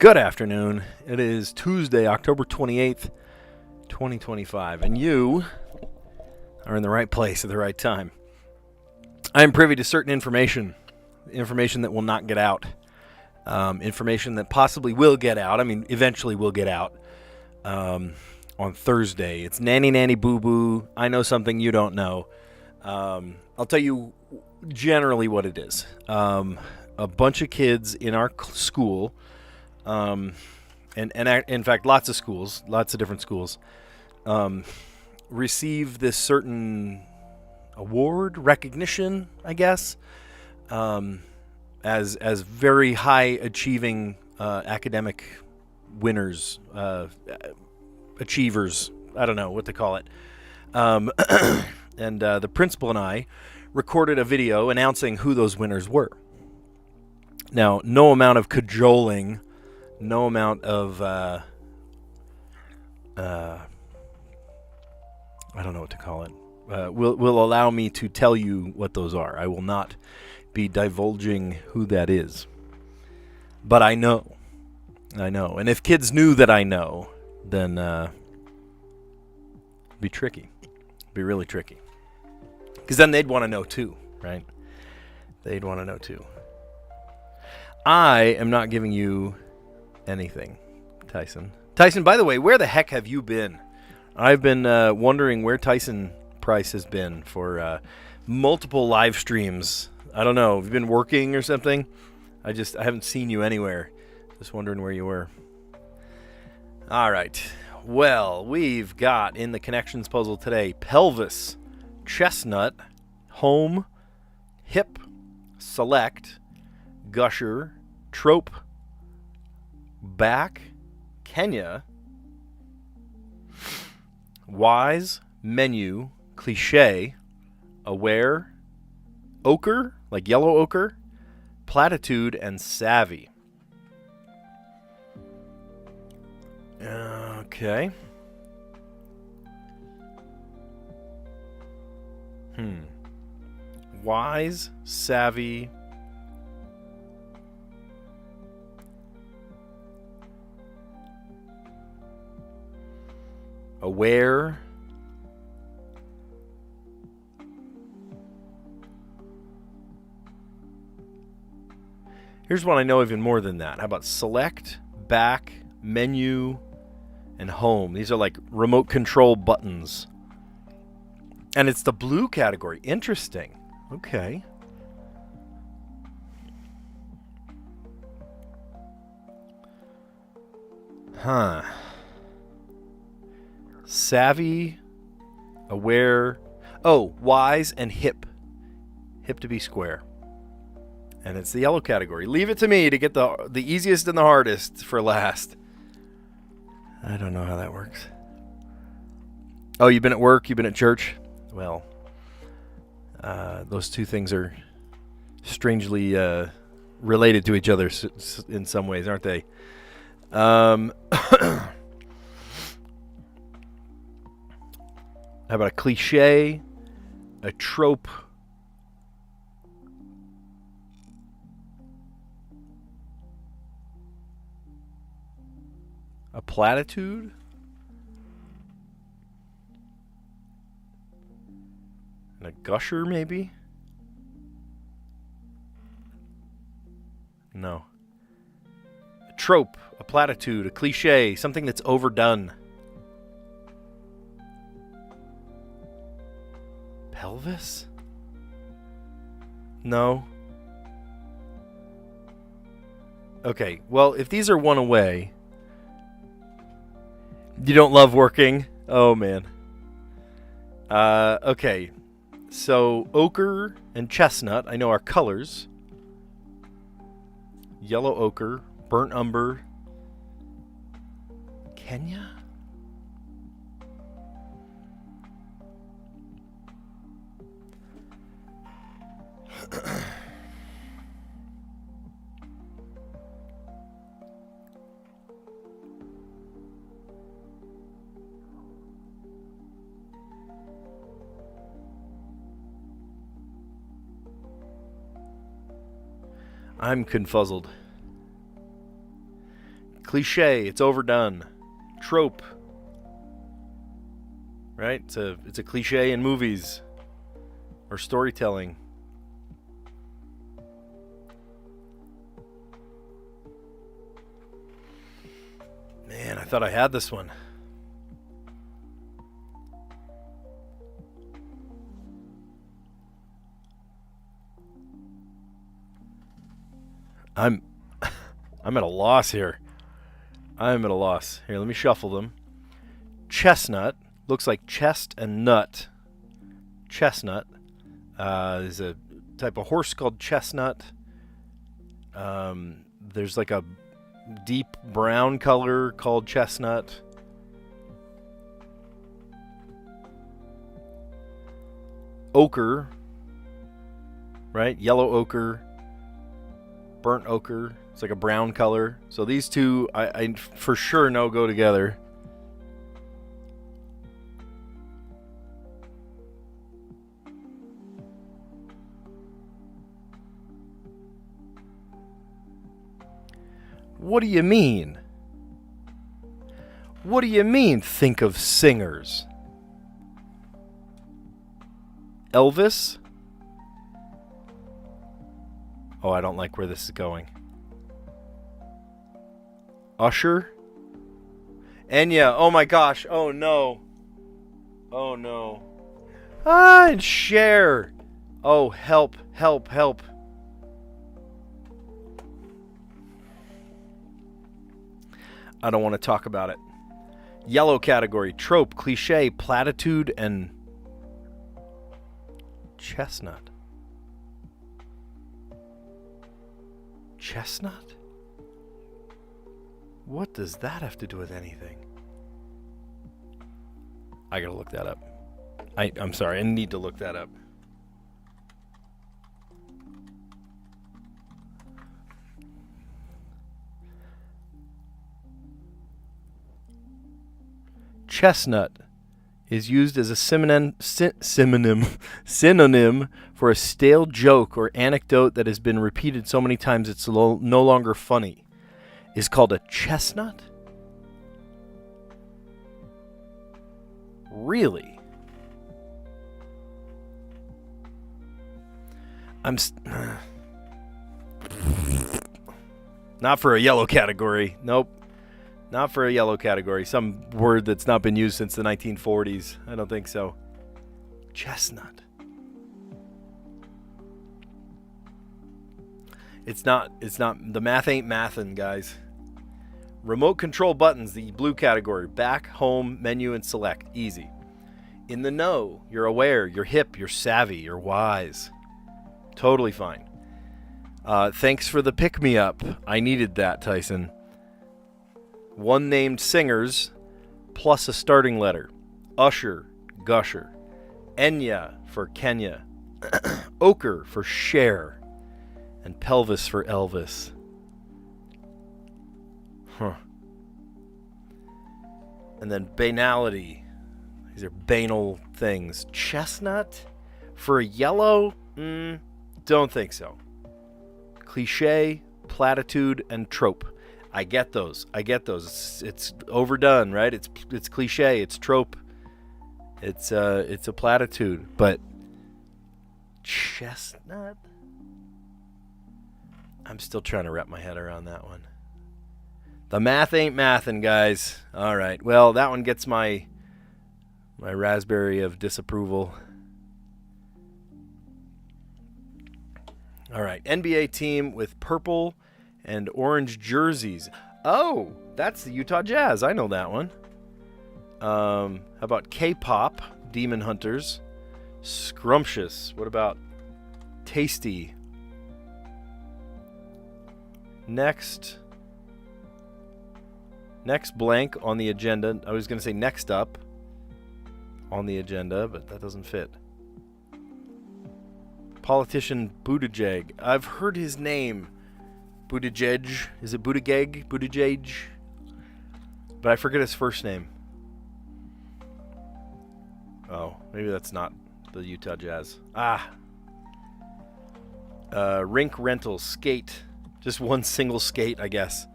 Good afternoon. It is Tuesday, October 28th, 2025, and you are in the right place at the right time. I am privy to certain information that will not get out, information that possibly will get out, eventually will get out on Thursday. It's nanny boo-boo. I know something you don't know. I'll tell you generally what it is. A bunch of kids in our school, and in fact, lots of different schools, receive this certain award, recognition, I guess, as very high achieving academic winners, achievers. I don't know what to call it. And the principal and I recorded a video announcing who those winners were. Now, no amount of cajoling, no amount of, I don't know what to call it, will allow me to tell you what those are. I will not be divulging who that is. But I know. And if kids knew that I know, then it'd be tricky. It'd be really tricky. Because then they'd want to know too, right? They'd want to know too. I am not giving you anything, Tyson. Tyson, by the way, where the heck have you been? I've been wondering where Tyson Price has been for multiple live streams. I don't know. Have you been working or something? I haven't seen you anywhere. Just wondering where you were. All right. Well, we've got in the connections puzzle today pelvis, chestnut, home, hip, select, gusher, trope, back, Kenya, wise, menu, cliche, aware, ochre, like yellow ochre, platitude, and savvy. Okay. Wise, savvy, aware, here's one I know even more than that. How about select, back, menu, and home? These are like remote control buttons. And it's the blue category. Interesting. Okay. Huh. Savvy, aware, wise, and hip. Hip to be square. And it's the yellow category. Leave it to me to get the easiest and the hardest for last. I don't know how that works. Oh, you've been at work? You've been at church? Well, those two things are strangely related to each other in some ways, aren't they? How about a cliche, a trope, a platitude, and a gusher, maybe? No. A trope, a platitude, a cliche, something that's overdone. Pelvis? No. Okay, well, if these are one away, you don't love working? Oh, man. Okay. So, ochre and chestnut, I know are colors. Yellow ochre, burnt umber. Kenya? I'm confuzzled. Cliche. It's overdone. Trope. Right? It's a cliche in movies or storytelling. Man, I thought I had this one. I'm at a loss here. I'm at a loss. Here, let me shuffle them. Chestnut. Looks like chest and nut. Chestnut. There's a type of horse called chestnut. There's like a deep brown color called chestnut. Ochre. Right? Yellow ochre. Burnt ochre. It's like a brown color. So these two, I for sure know go together. What do you mean? What do you mean, think of singers? Elvis? Oh, I don't like where this is going. Usher? Enya. Oh my gosh. Oh no. Oh no. Ah, and Cher. Oh, help, help, help. I don't want to talk about it. Yellow category. Trope, cliche, platitude, and chestnut. Chestnut? What does that have to do with anything? I gotta look that up. I'm sorry, I need to look that up. Chestnut is used as a synonym for a stale joke or anecdote that has been repeated so many times it's no longer funny. Is called a chestnut? Really? Not for a yellow category. Nope. Not for a yellow category. Some word that's not been used since the 1940s. I don't think so. Chestnut. It's not, the math ain't mathin', guys. Remote control buttons, the blue category. Back, home, menu, and select. Easy. In the know, you're aware, you're hip, you're savvy, you're wise. Totally fine. Thanks for the pick-me-up. I needed that, Tyson. One named singers, plus a starting letter. Usher, Gusher. Enya for Kenya. Ochre for Cher. And pelvis for Elvis. Huh. And then banality. These are banal things. Chestnut? For a yellow? Don't think so. Cliche, platitude, and trope. I get those. It's overdone, right? It's cliche. It's trope. It's a platitude. But chestnut? I'm still trying to wrap my head around that one. The math ain't mathin', guys. All right. Well, that one gets my raspberry of disapproval. All right. NBA team with purple and orange jerseys. Oh, that's the Utah Jazz. I know that one. How about K-pop? Demon Hunters. Scrumptious. What about tasty? Next blank on the agenda. I was going to say next up on the agenda, but that doesn't fit. Politician Buttigieg. I've heard his name. Buttigieg. Is it Buttigieg? Buttigieg? But I forget his first name. Oh, maybe that's not the Utah Jazz. Rink rental. Skate. Just one single skate, I guess.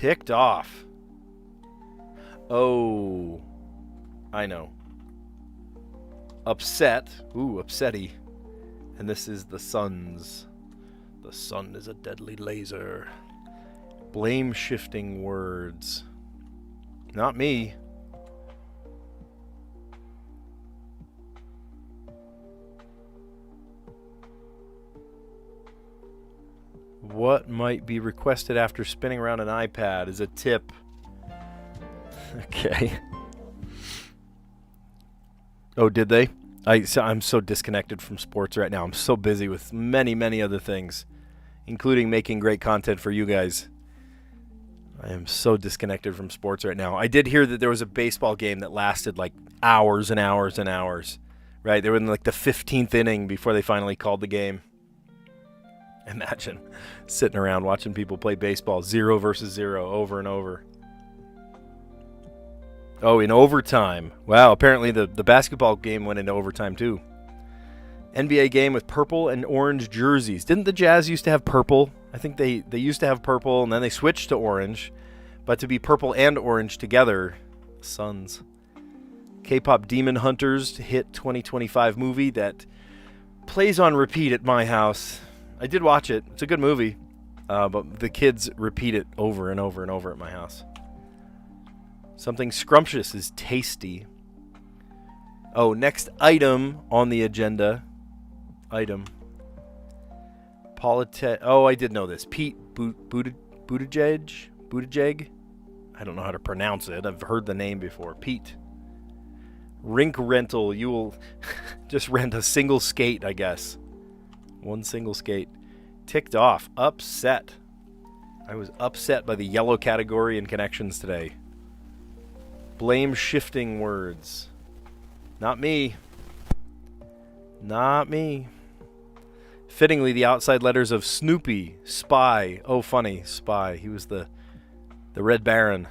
Ticked off. Oh, I know. Upset. Ooh, upsetty. And this is the sun's. The sun is a deadly laser. Blame-shifting words. Not me. What might be requested after spinning around an iPad is a tip. Okay. Oh, did they? I'm so disconnected from sports right now. I'm so busy with many, many other things, including making great content for you guys. I am so disconnected from sports right now. I did hear that there was a baseball game that lasted like hours and hours and hours. Right? They were in like the 15th inning before they finally called the game. Imagine sitting around watching people play baseball 0 versus 0 over and over. Oh, in overtime. Wow, apparently the basketball game went into overtime too. NBA game with purple and orange jerseys. Didn't the Jazz used to have purple? I think they used to have purple and then they switched to orange. But to be purple and orange together, Suns. K-pop Demon Hunters hit 2025 movie that plays on repeat at my house. I did watch it. It's a good movie. But the kids repeat it over and over and over at my house. Something scrumptious is tasty. Oh, next item on the agenda. Item. Oh, I did know this. Pete Buttigieg? I don't know how to pronounce it. I've heard the name before. Pete. Rink rental. You will just rent a single skate, I guess. One single skate. Ticked off. Upset. I was upset by the yellow category in connections today. Blame shifting words. Not me. Not me. Fittingly, the outside letters of Snoopy, Spy. Oh, funny, Spy. He was the Red Baron.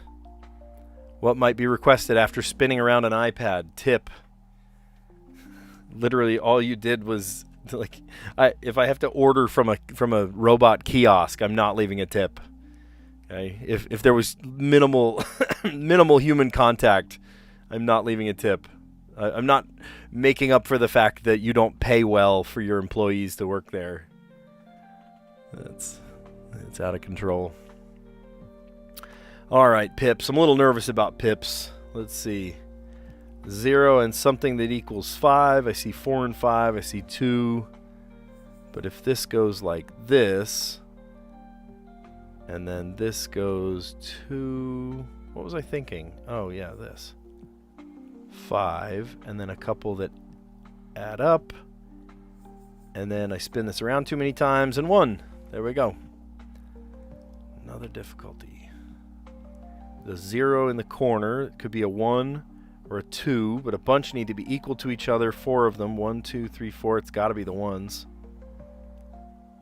What might be requested after spinning around an iPad? Tip. Literally, all you did was like, if I have to order from a robot kiosk, I'm not leaving a tip. Okay? If there was minimal human contact, I'm not leaving a tip. I'm not making up for the fact that you don't pay well for your employees to work there. It's out of control. All right, pips. I'm a little nervous about pips. Let's see. 0 and something that equals 5. I see 4 and 5. I see 2. But if this goes like this, and then this goes to... What was I thinking? Oh, yeah, this. 5, and then a couple that add up. And then I spin this around too many times, and 1. There we go. Another difficulty. The 0 in the corner, it could be a 1 or a 2, but a bunch need to be equal to each other, 4 of them. 1, 2, 3, 4. It's got to be the 1s.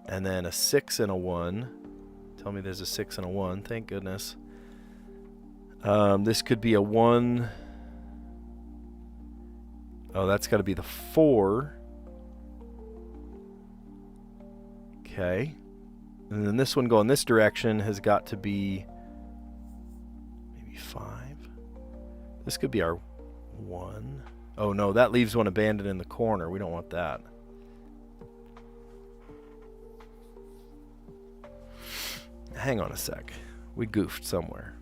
And then a 6 and a 1. Tell me there's a 6 and a 1. Thank goodness. This could be a 1. Oh, that's got to be the 4. Okay. And then this one going this direction has got to be maybe 5. This could be our 1. Oh, no, that leaves one abandoned in the corner. We don't want that. Hang on a sec. We goofed somewhere.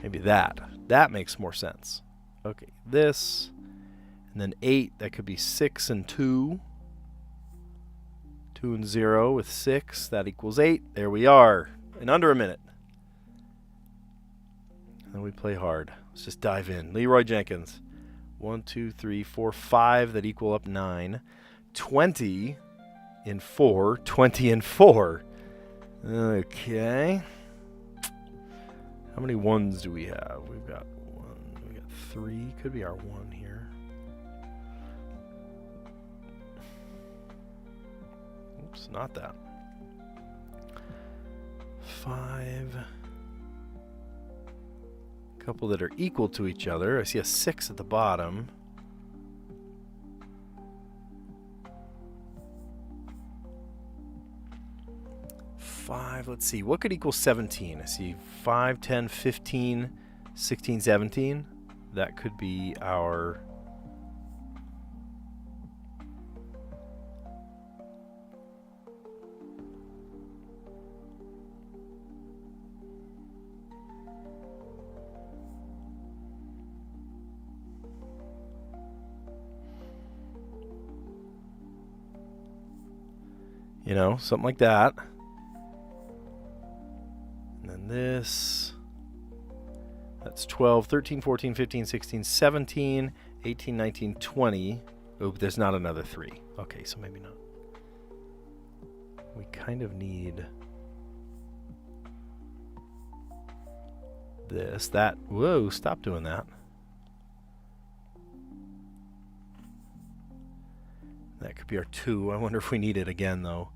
Maybe that. That makes more sense. Okay, this. And then 8. That could be 6 and 2. 2 and 0 with 6. That equals 8. There we are. In under a minute. And then we play hard. Let's just dive in. Leroy Jenkins. 1, 2, 3, 4, 5. That equal up 9. 20 in 4. 20 in 4. Okay. How many 1s do we have? We've got 1. We got 3. Could be our 1 here. Oops, not that. 5. A couple that are equal to each other. I see a 6 at the bottom. 5. Let's see. What could equal 17? I see 5, 10, 15, 16, 17. That could be our... You know, something like that. And then this. That's 12, 13, 14, 15, 16, 17, 18, 19, 20. Oh, there's not another 3. Okay, so maybe not. We kind of need this, that. Whoa, stop doing that. That could be our 2. I wonder if we need it again, though.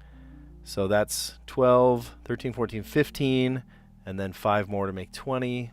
So that's 12, 13, 14, 15, and then 5 more to make 20.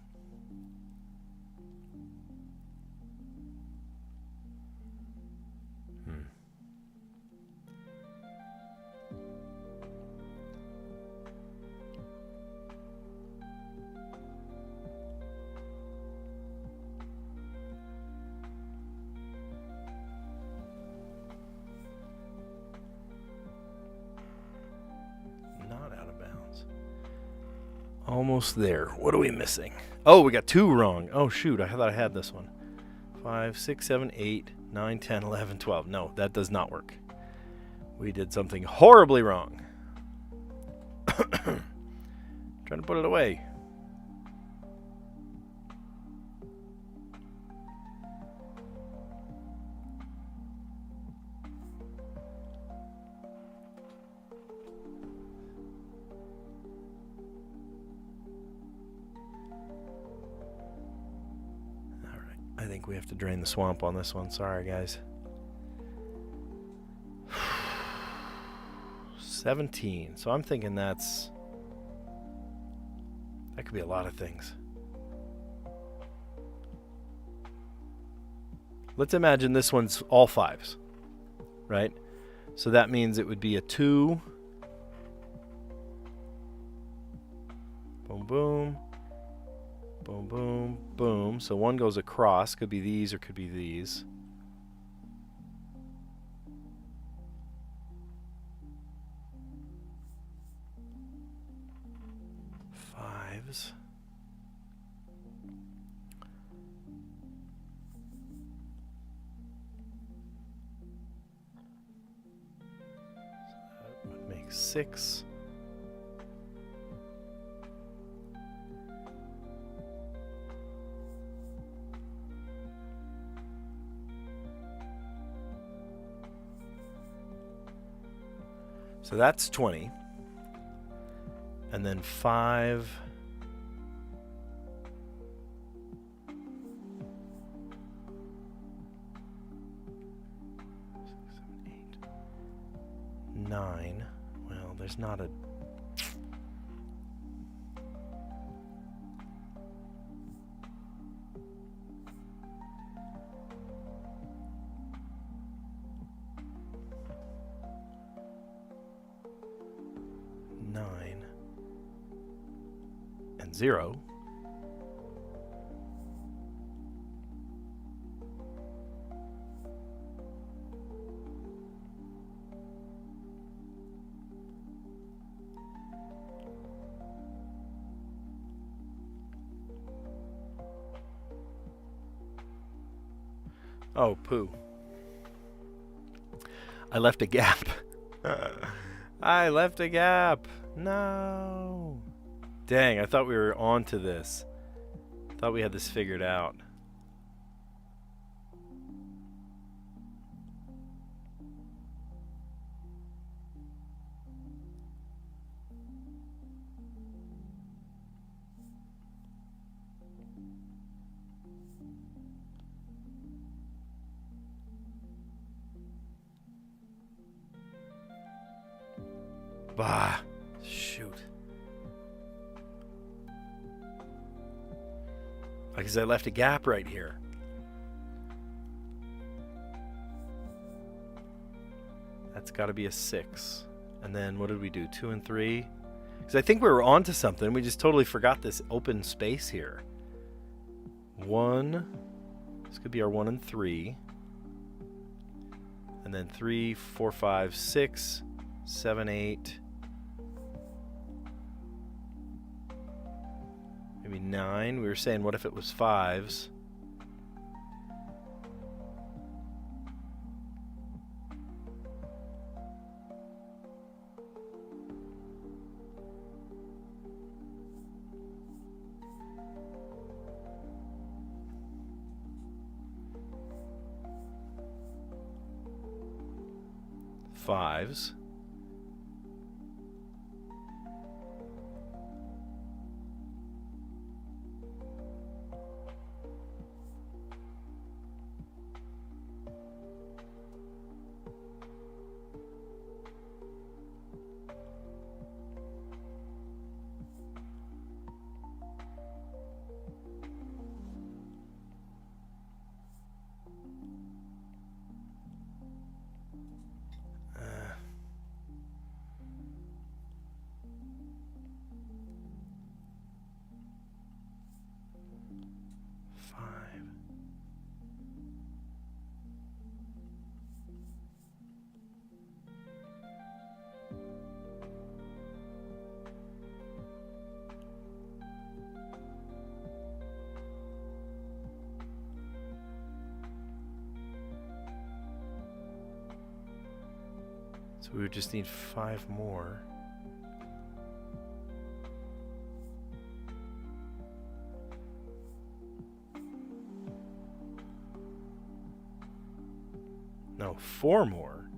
Almost there. What are we missing? Oh, we got 2 wrong. Oh, shoot. I thought I had this one. 5, 6, 7, 8, 9, 10, 11, 12. No, that does not work. We did something horribly wrong. Trying to put it away. I think we have to drain the swamp on this one. Sorry, guys. 17. So I'm thinking that could be a lot of things. Let's imagine this one's all 5s, right? So that means it would be a 2. Boom, boom. Boom, boom, boom. So 1 goes across. Could be these or could be these. Fives. So that would make 6. So that's 20. And then 5. 6, 7, 8, 9. Well, there's not a... and 0. Oh, poo. I left a gap. I left a gap. No. Dang, I thought we were on to this. Thought we had this figured out. Bah, shoot. Because I left a gap right here. That's got to be a 6. And then what did we do? 2 and 3. Because I think we were onto something. We just totally forgot this open space here. 1. This could be our 1 and 3. And then 3, 4, 5, 6, 7, 8. Maybe 9. We were saying, what if it was 5s? Fives. So we would just need 5 more. No, 4 more.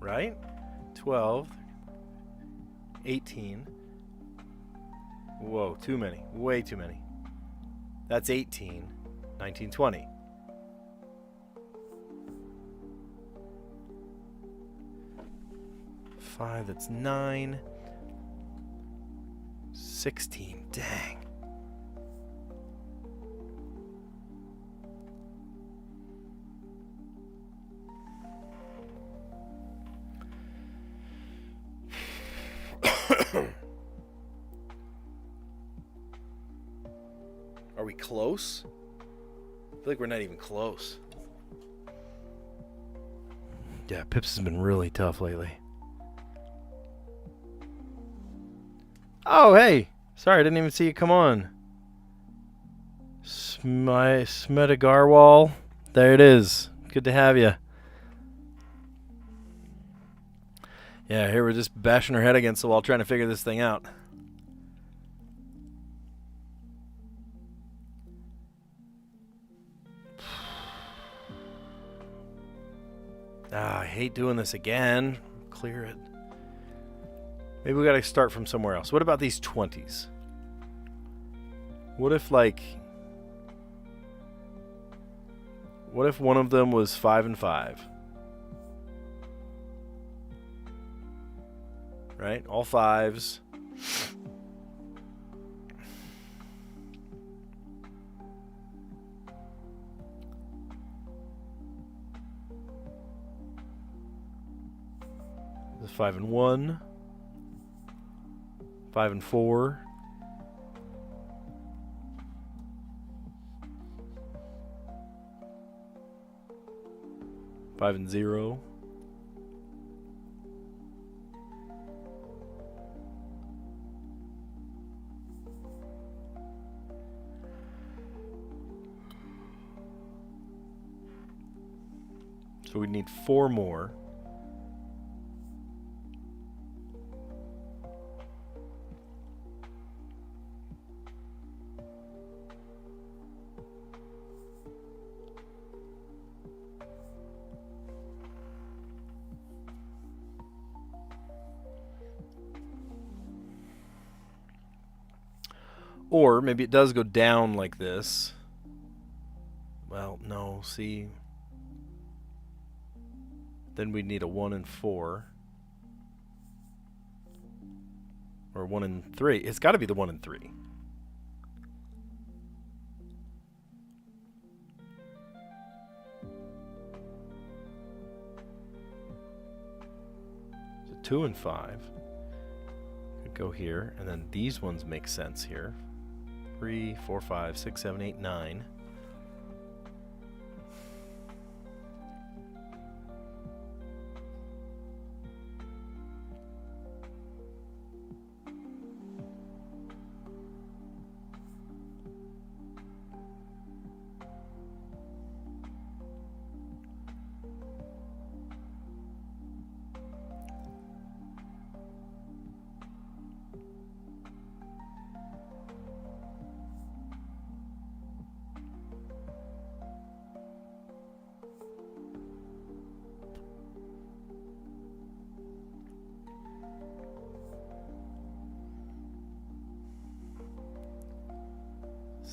Right? 12, 18. Whoa, too many. Way too many. That's 18, 19, 20. 5, that's 9. 16, dang. Are we close? I feel like we're not even close. Yeah, Pips has been really tough lately. Oh, hey! Sorry, I didn't even see you come on. Smetagarwal. There it is. Good to have you. Yeah, here we're just bashing our head against the wall trying to figure this thing out. I hate doing this again. Clear it. Maybe we gotta start from somewhere else. What about these 20s? What if, like... What if one of them was 5 and 5? Right? All 5s. The 5 and 1. 5 and 4. 5 and 0. So we need 4 more. Or maybe it does go down like this. Well, no, see. Then we'd need a 1 and 4. Or 1 and 3. It's got to be the 1 and 3. 2 and 5. Could go here, and then these ones make sense here. 3, 4, 5, 6, 7, 8, 9.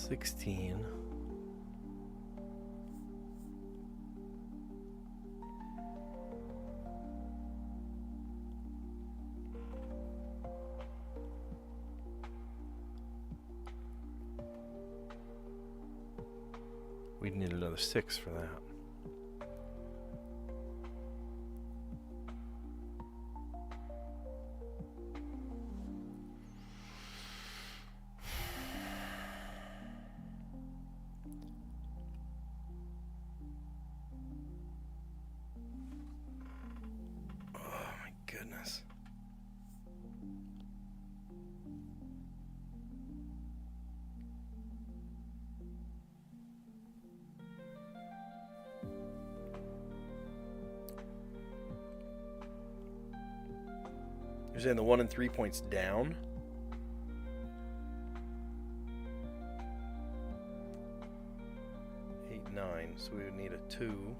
$16. We'd need another 6 for that. Goodness. You're saying the 1 and 3 points down? Eight, 9, so we would need a 2.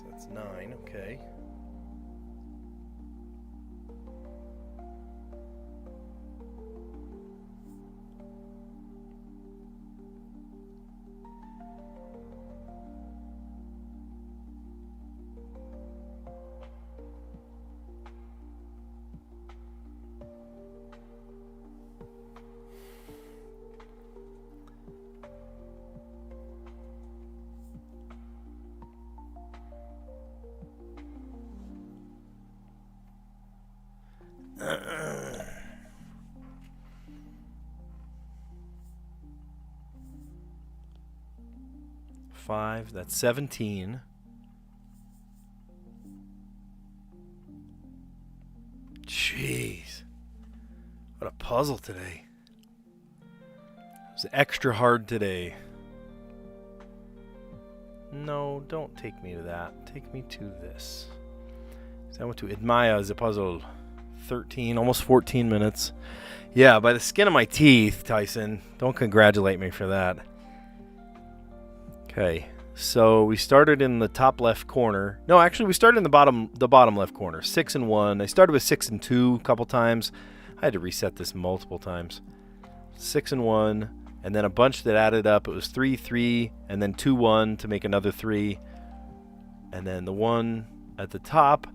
That's 9, okay. Five, that's 17. Jeez. What a puzzle today. It was extra hard today. No, don't take me to that. Take me to this. So I went to admire the puzzle. 13, almost 14 minutes. Yeah, by the skin of my teeth, Tyson. Don't congratulate me for that. Okay, so we started in the top left corner. No, actually, we started in the bottom left corner. 6 and 1. I started with 6 and 2 a couple times. I had to reset this multiple times. 6 and 1, and then a bunch that added up. It was 3, 3, and then 2, 1 to make another 3. And then the 1 at the top.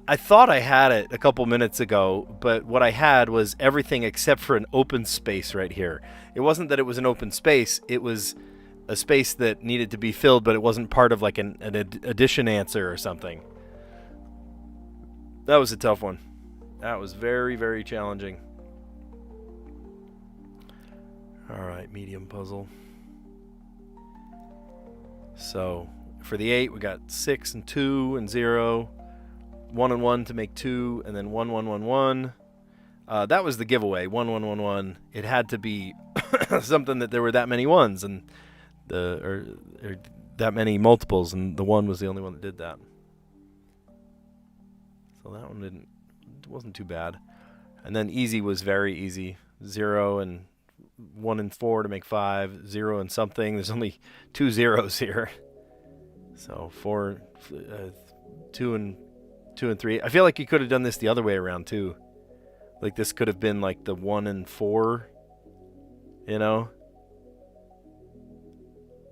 I thought I had it a couple minutes ago, but what I had was everything except for an open space right here. It wasn't that it was an open space. It was a space that needed to be filled, but it wasn't part of like an addition answer or something. That was a tough one. That was very, very challenging. All right, medium puzzle. So for the 8, we got 6 and 2 and 0. 1 and 1 to make 2, and then 1, 1, 1, 1. That was the giveaway. 1, 1, 1, 1. It had to be something that there were that many ones and or that many multiples, and the 1 was the only one that did that. So that one wasn't too bad. And then easy was very easy. 0 and 1 and 4 to make 5. 0 and something. There's only 2 zeros here. So 2 and 3. I feel like you could have done this the other way around too. Like this could have been like the 1 and 4. You know,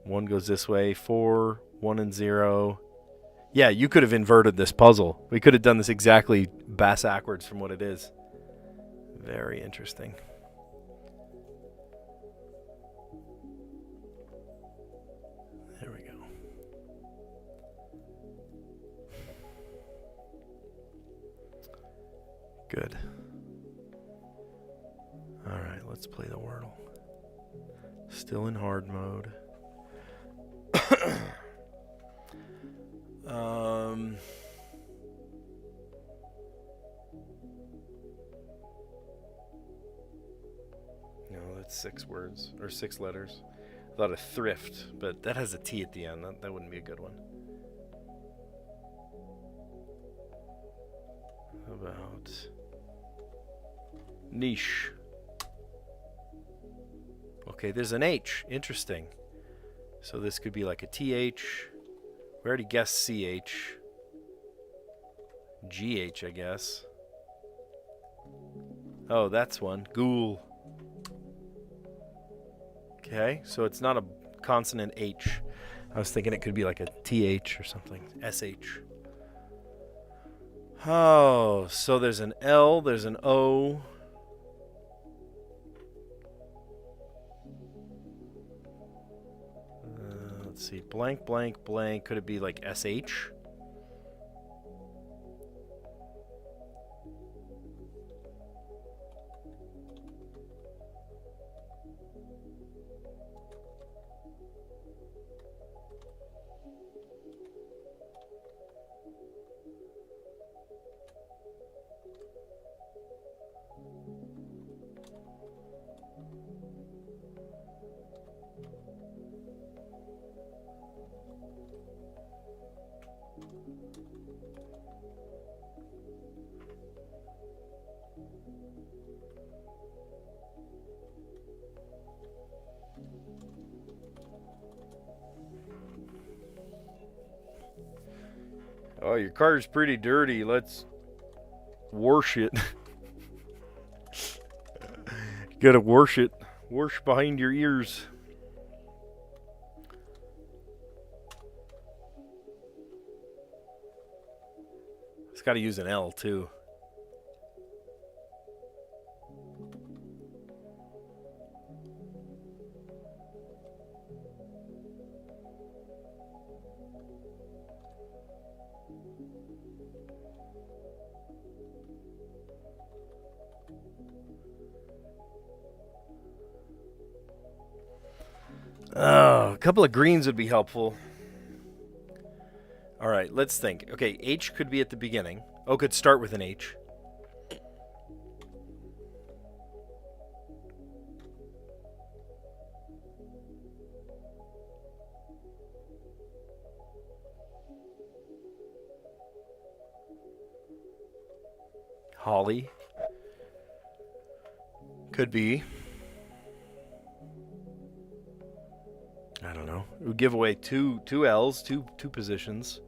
1 goes this way, 4, 1 and 0. Yeah, you could have inverted this puzzle. We could have done this exactly bass-ackwards from what it is. Very interesting. There we go. Good. All right, let's play the Wordle. Still in hard mode. No, that's 6 words or 6 letters. I thought of thrift, but that has a T at the end. That wouldn't be a good one. How about niche? Okay, there's an H. Interesting. So this could be like a TH. We already guessed CH. GH, I guess. Oh, that's one. Ghoul. Okay, so it's not a consonant H. I was thinking it could be like a TH or something. SH. Oh, so there's an L, there's an O. Let's see, blank, blank, blank. Could it be like SH? Oh, your car's pretty dirty. Let's wash it. Gotta wash it. Wash behind your ears. It's got to use an L too. Oh, a couple of greens would be helpful. All right, let's think. Okay, H could be at the beginning. O could start with an H. Holly. Could be. I don't know. It would give away two L's, two positions.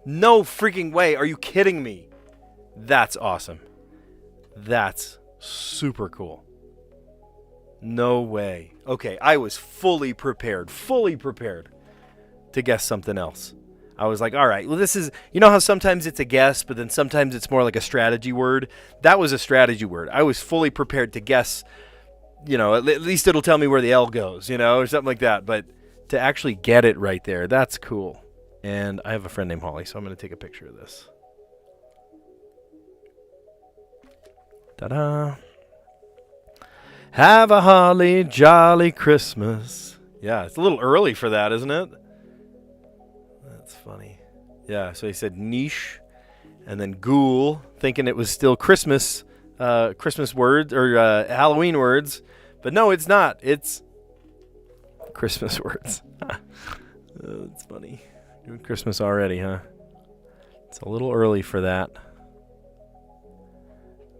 No freaking way. Are you kidding me? That's awesome. That's super cool. No way. Okay, I was fully prepared to guess something else. I was like, all right, well, this is, you know how sometimes it's a guess, but then sometimes it's more like a strategy word? That was a strategy word. I was fully prepared to guess, you know, at least it'll tell me where the L goes, you know, or something like that. But to actually get it right there, that's cool. And I have a friend named Holly, so I'm going to take a picture of this. Ta-da. Have a holly jolly Christmas. Yeah, it's a little early for that, isn't it? That's funny. Yeah, so he said niche and then ghoul, thinking it was still Christmas words or Halloween words. But no, it's not. It's Christmas words. That's funny. Doing Christmas already, huh? It's a little early for that.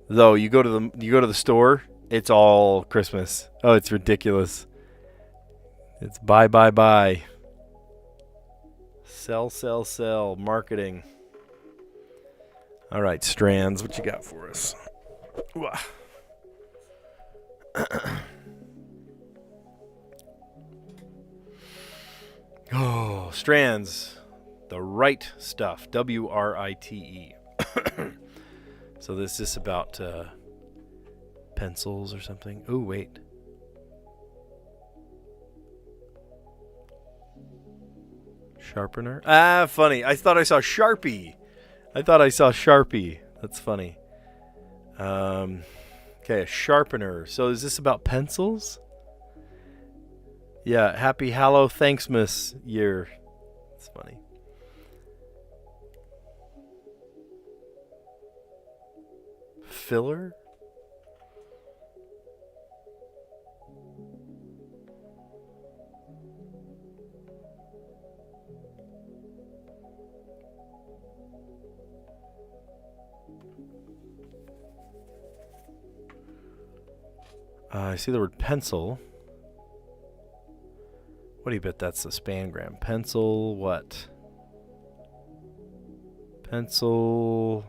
Though you go to the store, it's all Christmas. Oh, it's ridiculous. It's buy. Sell, sell, sell. Marketing. All right, Strands, what you got for us? Oh, Strands. The right stuff. W-R-I-T-E. So this is about pencils or something. Oh, wait. Sharpener? Ah, funny. I thought I saw Sharpie. That's funny. Okay, a sharpener. So is this about pencils? Yeah, happy Hallow Thanksmas year. It's funny. Filler? I see the word pencil. What do you bet that's the spangram? Pencil what? Pencil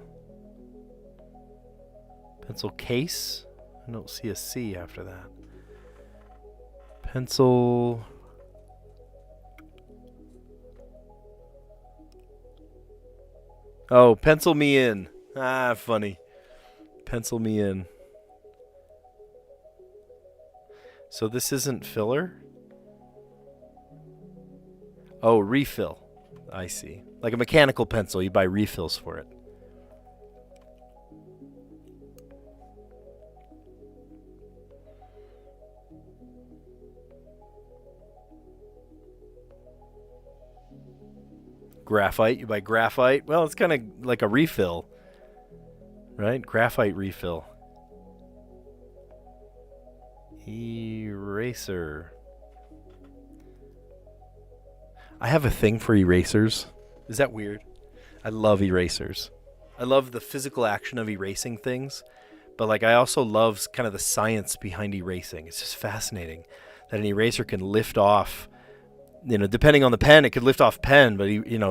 case? I don't see a C after that. Pencil. Oh, pencil me in. Ah, funny. Pencil me in. So this isn't filler? Oh, refill. I see. Like a mechanical pencil, you buy refills for it. Graphite, you buy graphite. Well, it's kind of like a refill, right? Graphite refill. Eraser. I have a thing for erasers. Is that weird? I love erasers. I love the physical action of erasing things, but like I also love kind of the science behind erasing. It's just fascinating that an eraser can lift off, depending on the pen, it could lift off pen, but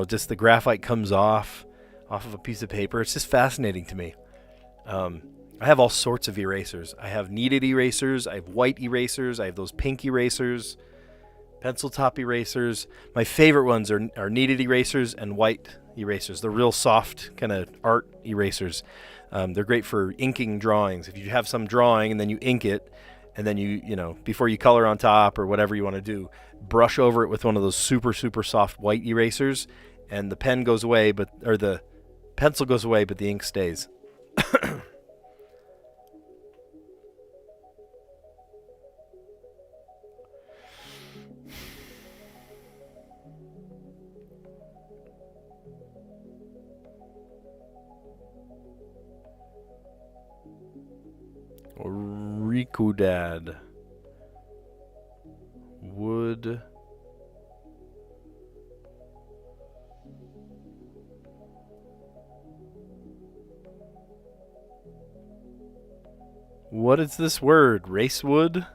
just the graphite comes off of a piece of paper. It's just fascinating to me. I have all sorts of erasers. I have kneaded erasers. I have white erasers. I have those pink erasers, pencil top erasers. My favorite ones are kneaded erasers and white erasers. They're real soft kind of art erasers. They're great for inking drawings. If you have some drawing and then you ink it, and then you before you color on top or whatever you want to do, brush over it with one of those super, super soft white erasers, and the pen goes away, or the pencil goes away, but the ink stays. Rikudad. Wood. What is this word? Racewood?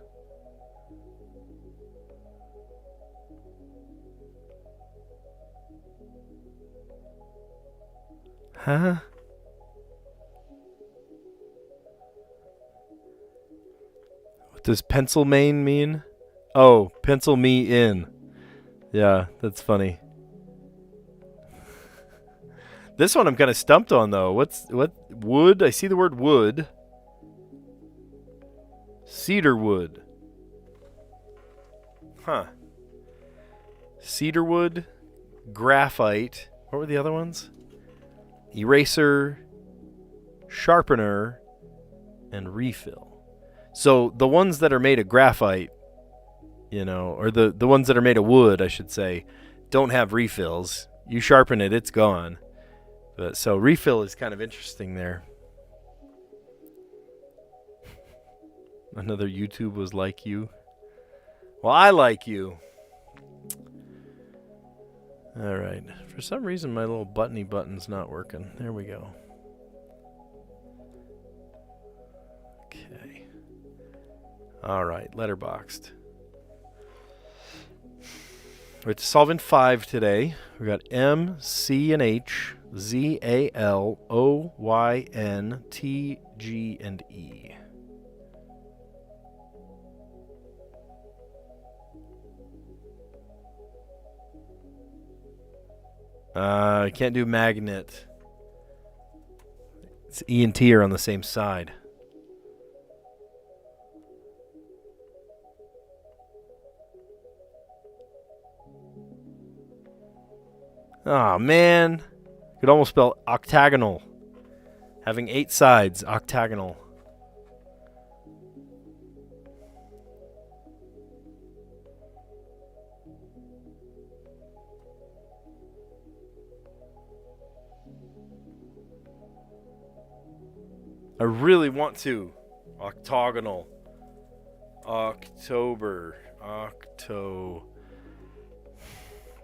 Huh? What does pencil main mean? Oh, pencil me in. Yeah, that's funny. This one I'm kind of stumped on though. What wood? I see the word wood. Cedar wood. Huh. Cedar wood, graphite. What were the other ones? Eraser, sharpener, and refill. So the ones that are made of graphite, or the ones that are made of wood, I should say, don't have refills. You sharpen it, it's gone. But so refill is kind of interesting there. Another YouTube was like you. Well, I like you. All right. For some reason, my little buttony button's not working. There we go. Okay. All right. Letterboxed. We have to solve in 5 today. We got M, C, and H, Z, A, L, O, Y, N, T, G, and E. I can't do magnet. It's E and T are on the same side. Oh man. Could almost spell octagonal. Having 8 sides, octagonal. I really want to. Octagonal. October.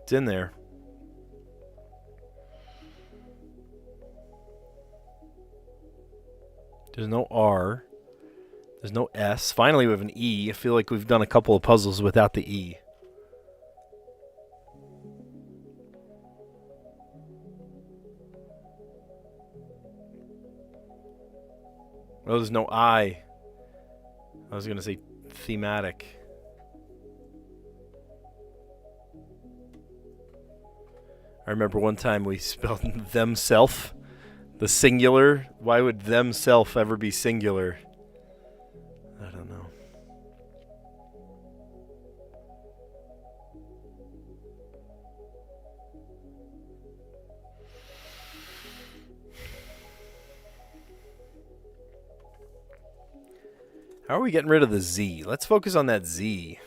It's in there. There's no R. There's no S. Finally, we have an E. I feel like we've done a couple of puzzles without the E. Oh, there's no I. I was going to say thematic. I remember one time we spelled themself. The singular. Why would themself ever be singular? I don't know. How are we getting rid of the Z? Let's focus on that Z.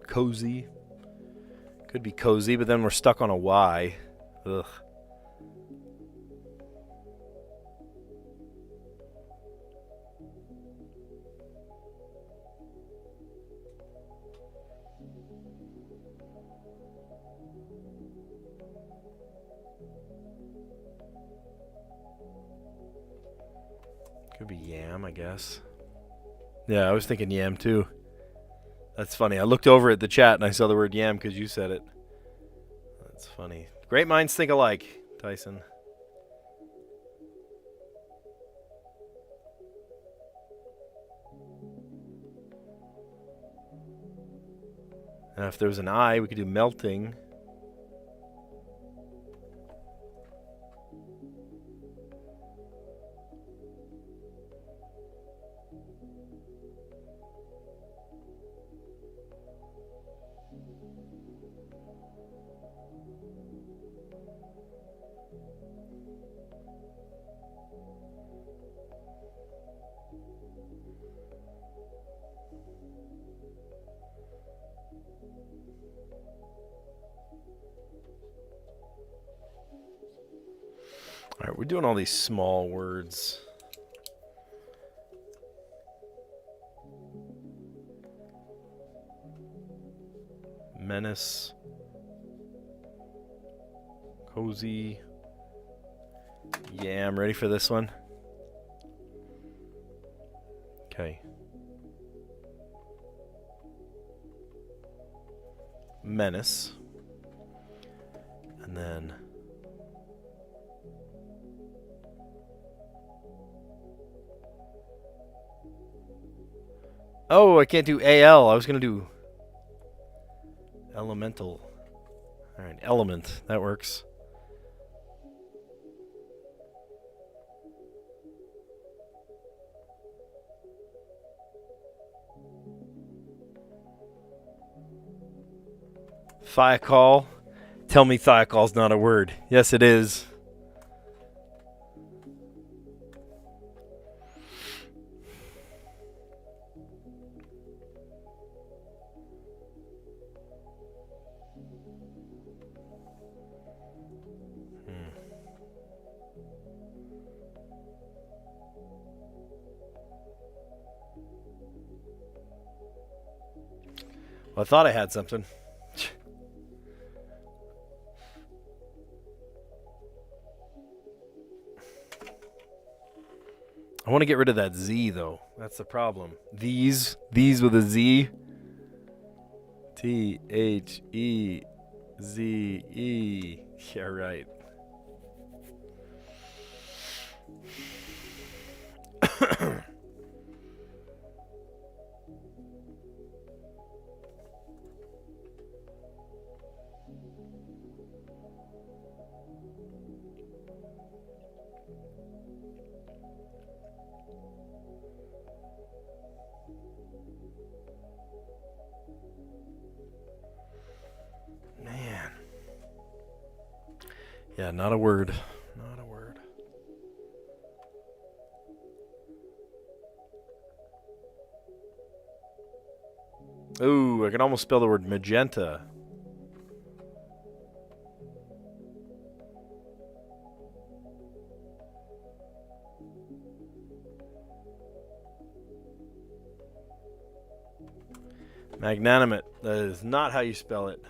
Cozy. Could be cozy, but then we're stuck on a Y. Ugh. Could be yam, I guess. Yeah, I was thinking yam too. That's funny. I looked over at the chat and I saw the word yam because you said it. That's funny. Great minds think alike, Tyson. And if there was an I, we could do melting. All right, we're doing all these small words. Menace. Cozy. Yeah, I'm ready for this one. Okay. Menace. And then oh, I can't do AL. I was going to do elemental. All right, element. That works. Thiokol. Tell me thiokol's not a word. Yes, it is. Well, I thought I had something. I want to get rid of that Z, though. That's the problem. These with a Z. Thezee. Yeah, right. Man. Yeah, not a word. Not a word. Ooh, I can almost spell the word magenta. Magnanimate. That is not how you spell it.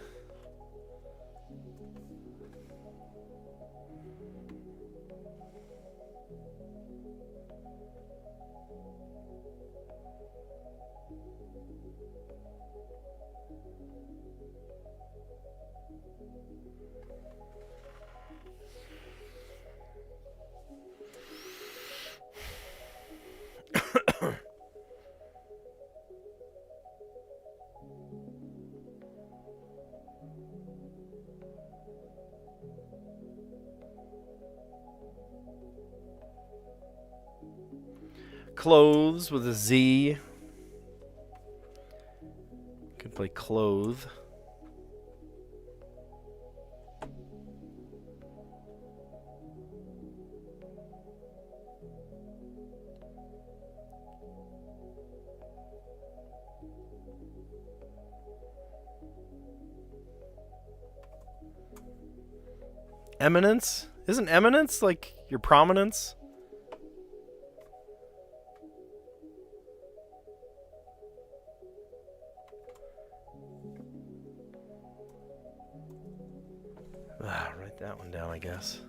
Clothes with a Z. Could play clothe. Eminence? Isn't eminence like your prominence? Write that one down, I guess.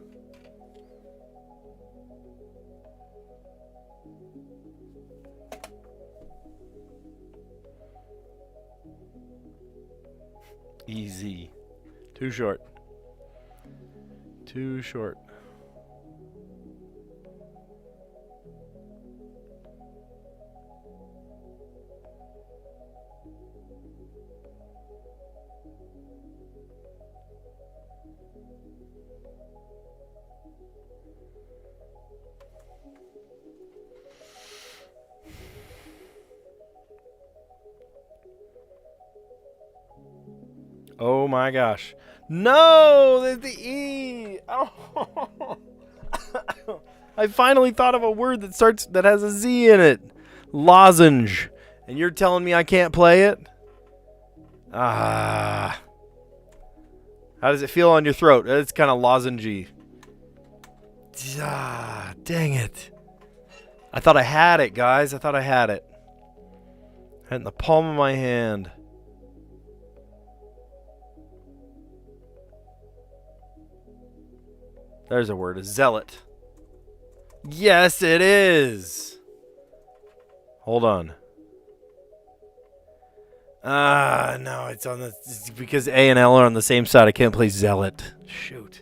Easy. Too short. Too short. Oh my gosh. No, there's the E. Oh. I finally thought of a word that has a Z in it. Lozenge. And you're telling me I can't play it? Ah. How does it feel on your throat? It's kind of lozengey. Ah, dang it. I thought I had it, guys. I thought I had it. I had it in the palm of my hand. There's a word, a zealot. Yes, it is. Hold on. No, it's because A and L are on the same side. I can't play zealot. Shoot.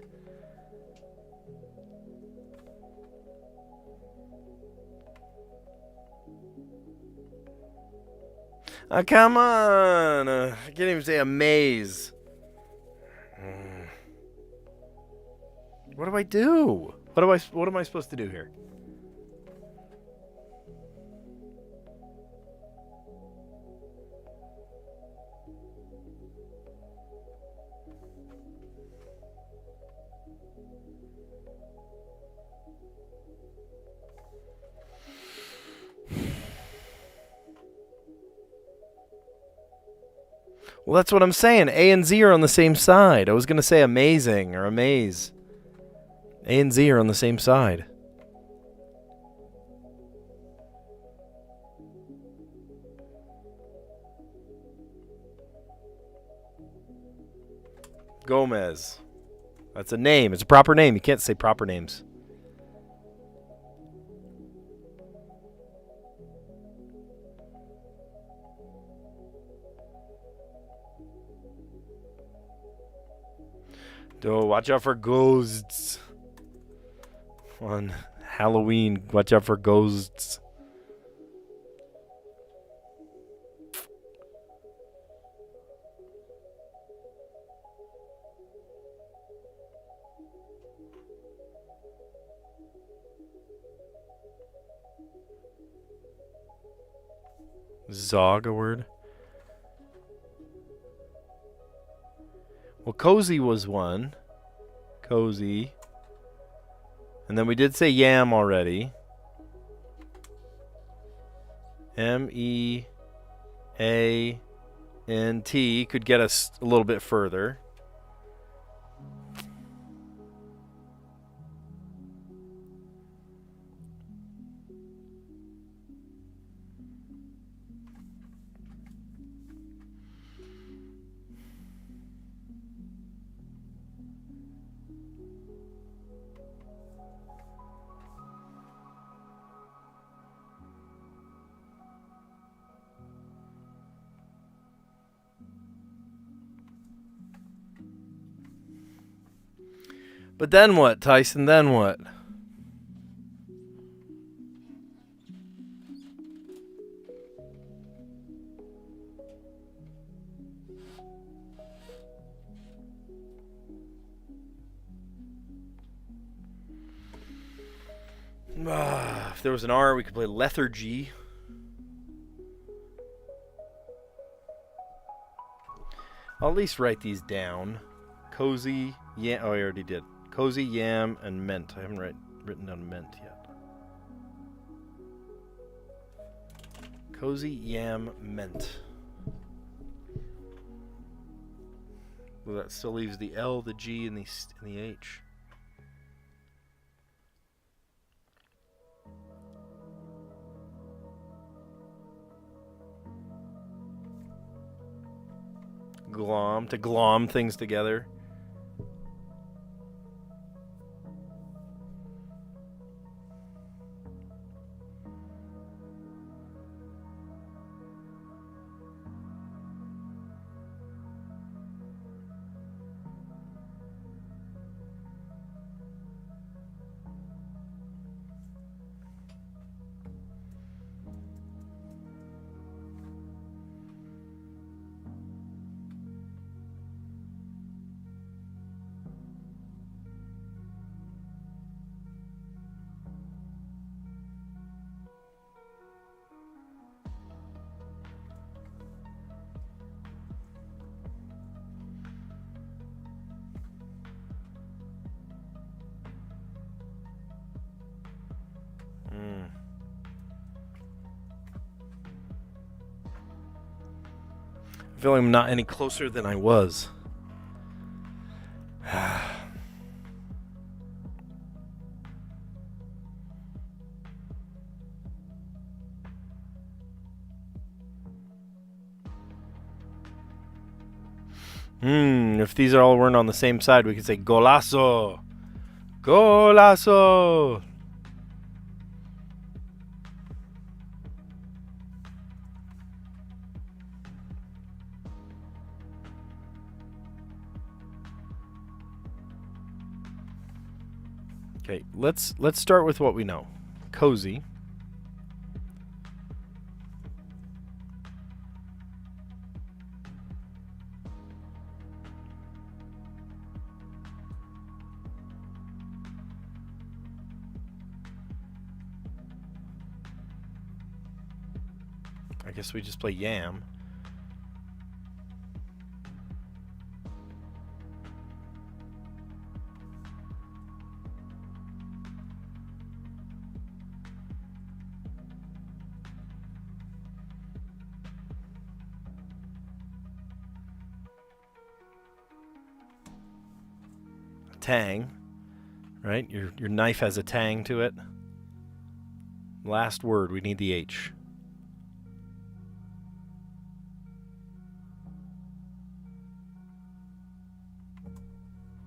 Come on. I can't even say amaze. What do I do? What am I supposed to do here? Well, that's what I'm saying. A and Z are on the same side. I was going to say amazing or amaze. A and Z are on the same side. Gomez. That's a name. It's a proper name. You can't say proper names. Oh, watch out for ghosts. On Halloween, watch out for ghosts. Zog a word. Well, cozy was one. Cozy. And then we did say yam already. M-E-A-N-T could get us a little bit further. But then what, Tyson? Then what? If there was an R, we could play lethargy. I'll at least write these down. Cozy, yeah. Oh, I already did. Cozy, yam, and mint. I haven't written down mint yet. Cozy, yam, mint. Well, that still leaves the L, the G, and the H. Glom, to glom things together. I feel like I'm not any closer than I was. If these all weren't on the same side, we could say golazo. Golazo. Okay, let's start with what we know. Cozy. I guess we just play yam. Tang, right? Your knife has a tang to it. Last word, we need the H.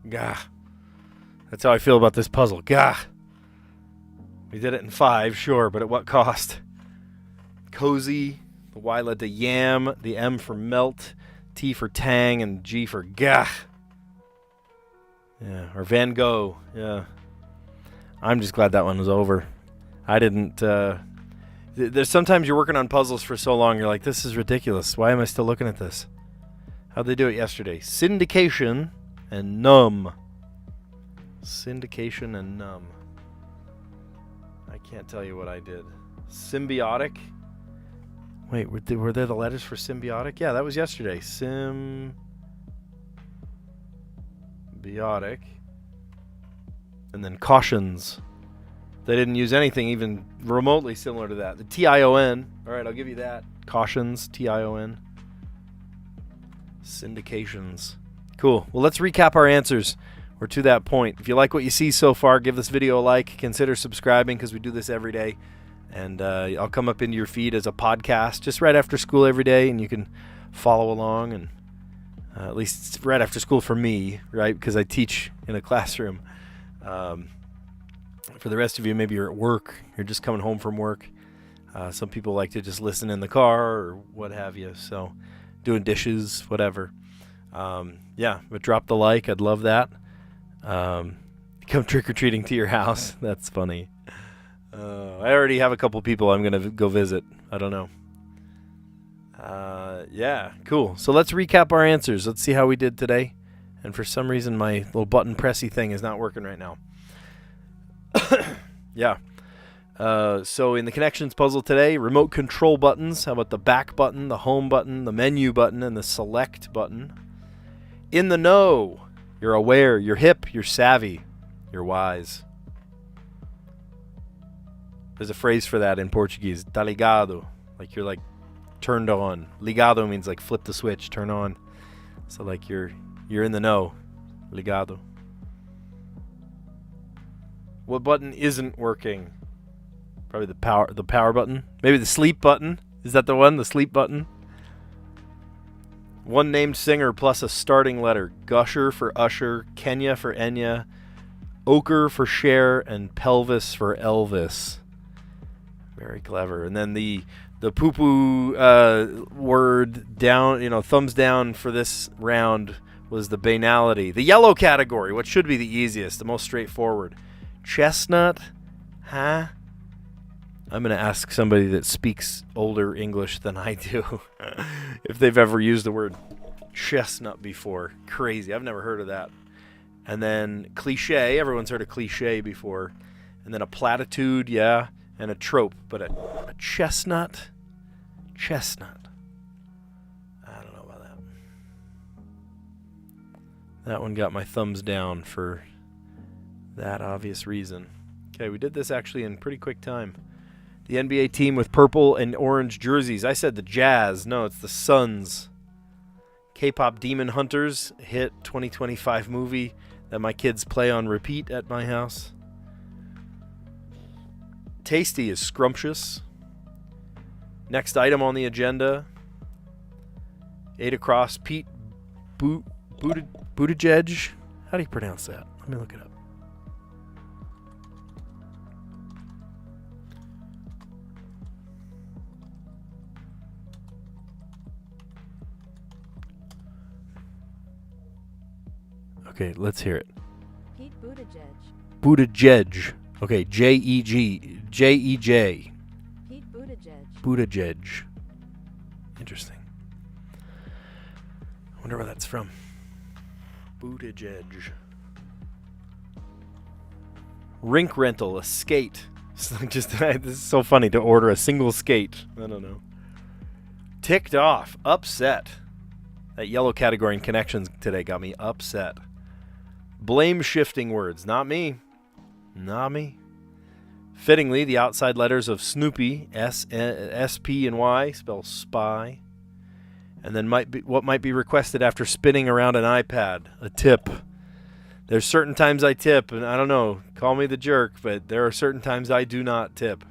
Gah. That's how I feel about this puzzle. Gah. We did it in 5, sure, but at what cost? Cozy, the Y led to yam, the M for melt, T for tang, and G for gah. Yeah, or Van Gogh. Yeah. I'm just glad that one was over. I didn't... there's sometimes you're working on puzzles for so long, you're like, this is ridiculous. Why am I still looking at this? How'd they do it yesterday? Syndication and numb. Syndication and numb. I can't tell you what I did. Symbiotic. Wait, were there the letters for symbiotic? Yeah, that was yesterday. Symbiotic. And then cautions. They didn't use anything even remotely similar to that. The TION. All right, I'll give you that. Cautions, TION. Syndications. Cool. Well, let's recap our answers. We're to that point. If you like what you see so far, give this video a like. Consider subscribing because we do this every day. And I'll come up into your feed as a podcast just right after school every day, and you can follow along. And at least right after school for me, right? Because I teach in a classroom. For the rest of you, maybe you're at work. You're just coming home from work. Some people like to just listen in the car or what have you. So doing dishes, whatever. Yeah, but drop the like. I'd love that. Come trick-or-treating to your house. That's funny. I already have a couple people I'm going to go visit. I don't know. Yeah, cool. So let's recap our answers. Let's see how we did today. And for some reason, my little button pressy thing is not working right now. Yeah. So in the connections puzzle today, remote control buttons. How about the back button, the home button, the menu button, and the select button? In the know. You're aware. You're hip. You're savvy. You're wise. There's a phrase for that in Portuguese. Tá ligado. Like you're like turned on. Ligado means like flip the switch, turn on. So like you're in the know. Ligado. What button isn't working? Probably the power button. Maybe the sleep button. Is that the one? The sleep button? One named singer plus a starting letter. Gusher for Usher, Kenya for Enya, Ochre for Cher, and Pelvis for Elvis. Very clever. And then the poo-poo word down, thumbs down for this round was the banality. The yellow category, what should be the easiest, the most straightforward. Chestnut? Huh? I'm going to ask somebody that speaks older English than I do if they've ever used the word chestnut before. Crazy. I've never heard of that. And then cliche. Everyone's heard of cliche before. And then a platitude, yeah, and a trope. But a chestnut? Chestnut. I don't know about that. That one got my thumbs down for that obvious reason. Okay, we did this actually in pretty quick time. The NBA team with purple and orange jerseys. I said the Jazz. No, it's the Suns. K-pop Demon Hunters, hit 2025 movie that my kids play on repeat at my house. Tasty is scrumptious. Next item on the agenda. 8 across. Pete Buttigieg. How do you pronounce that? Let me look it up. Okay, let's hear it. Pete Buttigieg. Buttigieg. Okay, J-E-J. Pete Buttigieg. Buttigieg. Interesting. I wonder where that's from. Buttigieg. Rink rental, a skate. This is so funny to order a single skate. I don't know. Ticked off, upset. That yellow category in connections today got me upset. Blame shifting words. Not me. Not me. Fittingly, the outside letters of Snoopy, S, P, and Y, spell spy. And then what might be requested after spinning around an iPad. A tip. There's certain times I tip, and I don't know, call me the jerk, but there are certain times I do not tip.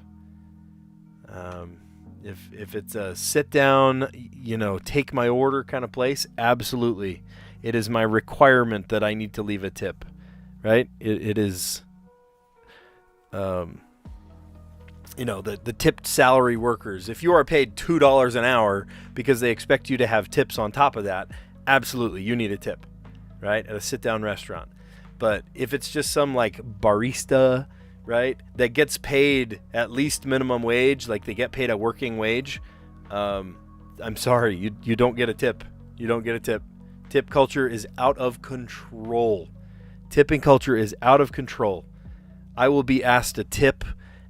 If it's a sit down, take my order kind of place, absolutely. It is my requirement that I need to leave a tip, right? It is, the tipped salary workers. If you are paid $2 an hour because they expect you to have tips on top of that, absolutely, you need a tip, right? At a sit-down restaurant. But if it's just some like barista, right, that gets paid at least minimum wage, like they get paid a working wage, I'm sorry, you don't get a tip. You don't get a tip. Tip culture is out of control. Tipping culture is out of control. I will be asked to tip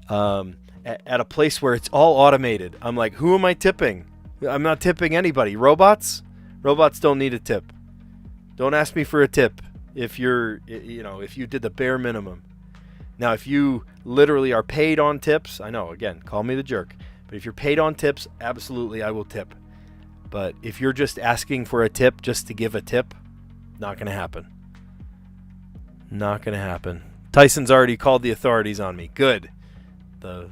at a place where it's all automated. I'm like, who am I tipping? I'm not tipping anybody. Robots? Robots don't need a tip. Don't ask me for a tip if if you did the bare minimum. Now, if you literally are paid on tips, I know, again, call me the jerk. But if you're paid on tips, absolutely I will tip. But if you're just asking for a tip just to give a tip, not going to happen. Not going to happen. Tyson's already called the authorities on me. Good. The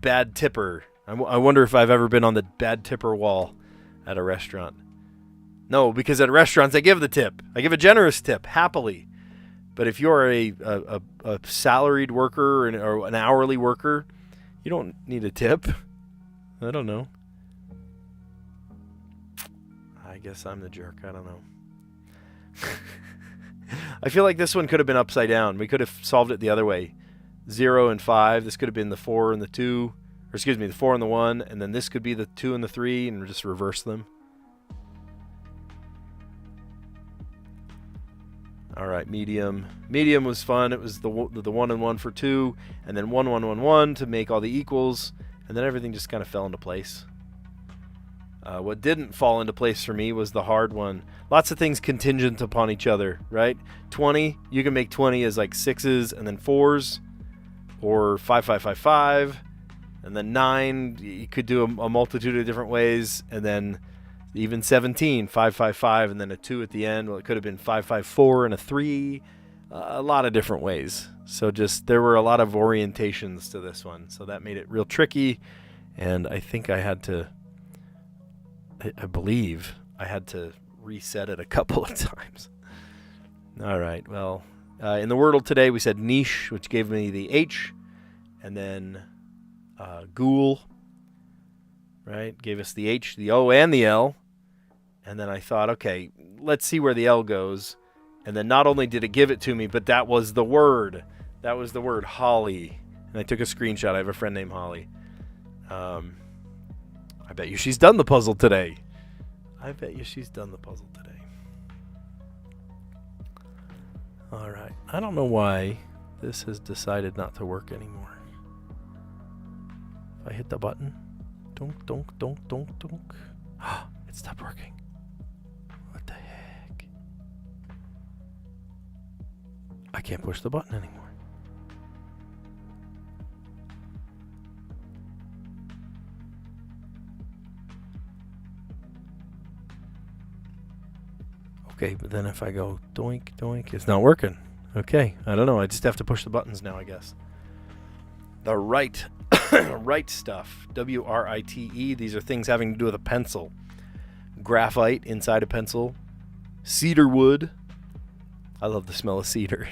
bad tipper. I wonder if I've ever been on the bad tipper wall at a restaurant. No, because at restaurants I give the tip. I give a generous tip, happily. But if you're a salaried worker or an hourly worker, you don't need a tip. I don't know. I guess I'm the jerk. I don't know. I feel like this one could have been upside down. We could have solved it the other way. 0 and 5. This could have been the 4 and the 2. Or excuse me, the 4 and the 1. And then this could be the 2 and the 3 and just reverse them. All right, medium. Medium was fun. It was the 1 and 1 for 2. And then 1, 1, 1, 1 to make all the equals. And then everything just kind of fell into place. What didn't fall into place for me was the hard one. Lots of things contingent upon each other, right? 20, you can make 20 as like 6s and then 4s, or 5, 5, 5, 5, and then 9, you could do a multitude of different ways, and then even 17, 5, 5, 5, and then a 2 at the end. Well, it could have been 5, 5, 4, and a 3, a lot of different ways. So there were a lot of orientations to this one, so that made it real tricky, and I think I believe I had to reset it a couple of times. All right, well, in the Wordle today we said niche, which gave me the H, and then ghoul, right, gave us the H, the O, and the L. And then I thought, okay, let's see where the L goes. And then not only did it give it to me, but that was the word. That was the word, Holly. And I took a screenshot. I have a friend named Holly. I bet you she's done the puzzle today. I bet you she's done the puzzle today. All right. I don't know why this has decided not to work anymore. If I hit the button. Donk, donk, donk, donk, donk. It stopped working. What the heck? I can't push the button anymore. Okay, but then if I go doink, doink, it's not working. Okay, I don't know. I just have to push the buttons now, I guess. The right stuff. W-R-I-T-E. These are things having to do with a pencil. Graphite inside a pencil. Cedar wood. I love the smell of cedar.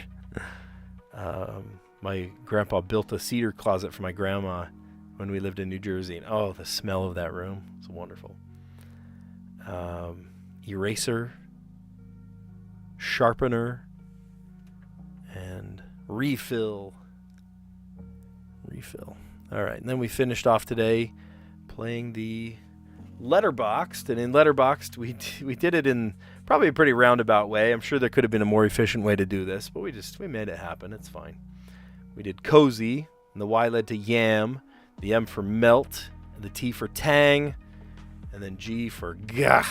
My grandpa built a cedar closet for my grandma when we lived in New Jersey. And oh, the smell of that room. It's wonderful. Eraser. Sharpener. And refill. All right, and then we finished off today playing the Letterboxd, and in Letterboxd we did it in probably a pretty roundabout way. I'm sure there could have been a more efficient way to do this, but we made it happen. It's fine. We did cozy, and the Y led to yam, the M for melt, and the T for tang, and then G for gah.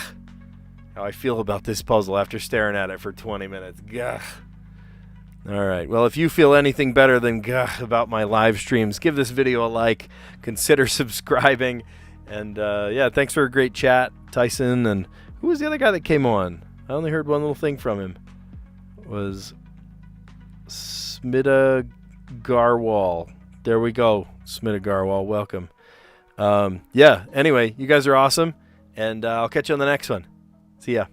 How I feel about this puzzle after staring at it for 20 minutes. Gah. All right. Well, if you feel anything better than gah about my live streams, give this video a like, consider subscribing, and yeah, thanks for a great chat, Tyson. And who was the other guy that came on? I only heard one little thing from him. It was Smita Garwal. There we go. Smita Garwal, welcome. Yeah, anyway, you guys are awesome, and I'll catch you on the next one. See ya.